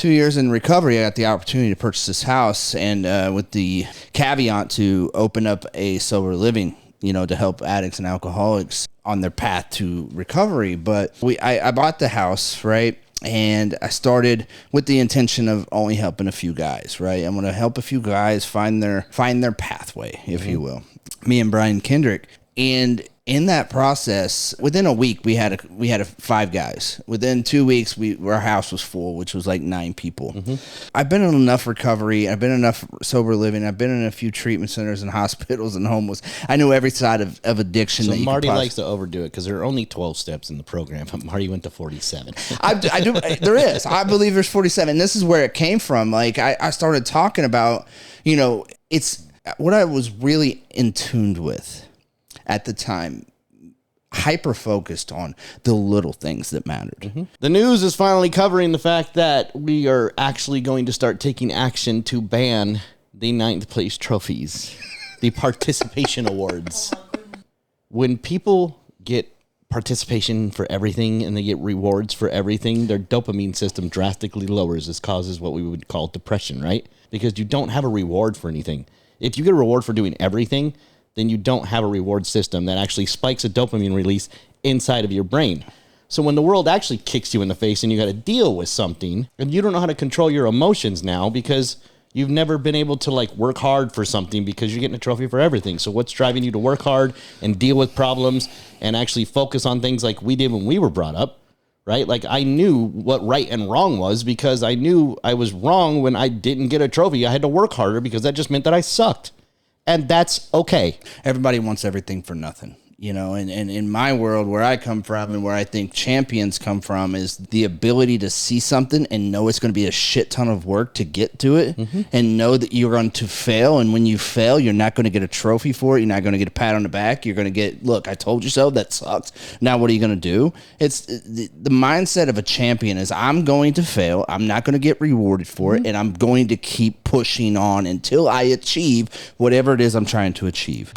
2 years in recovery, I got the opportunity to purchase this house, and with the caveat to open up a sober living, to help addicts and alcoholics on their path to recovery. But I bought the house, right? And I started with the intention of only helping a few guys, right? I'm going to help a few guys find their pathway, if you will. Me and Brian Kendrick. And in that process, within a week, we had 5 guys. Within 2 weeks, our house was full, which was like 9 people. I've been in enough recovery. I've been in enough sober living. I've been in a few treatment centers and hospitals and homeless. I know every side of addiction. So Marty likes to overdo it because there are only 12 steps in the program, but Marty went to 47. I do. There is. I believe there's 47. This is where it came from. Like I started talking about, it's what I was really in tune with at the time, hyper focused on the little things that mattered. The news is finally covering the fact that we are actually going to start taking action to ban the 9th place trophies, the participation awards. When people get participation for everything and they get rewards for everything, their dopamine system drastically lowers. This causes what we would call depression, right? Because you don't have a reward for anything. If you get a reward for doing everything, then you don't have a reward system that actually spikes a dopamine release inside of your brain. So when the world actually kicks you in the face and you got to deal with something, and you don't know how to control your emotions now because you've never been able to work hard for something because you're getting a trophy for everything. So what's driving you to work hard and deal with problems and actually focus on things like we did when we were brought up, right? Like I knew what right and wrong was because I knew I was wrong when I didn't get a trophy. I had to work harder because that just meant that I sucked. And that's okay. Everybody wants everything for nothing, and in my world, where I come from and where I think champions come from is the ability to see something and know it's going to be a shit ton of work to get to it and know that you're going to fail. And when you fail, you're not going to get a trophy for it. You're not going to get a pat on the back. You're going to get, look, I told you so. That sucks. Now, what are you going to do? It's the mindset of a champion is I'm going to fail. I'm not going to get rewarded for it. And I'm going to keep pushing on until I achieve whatever it is I'm trying to achieve.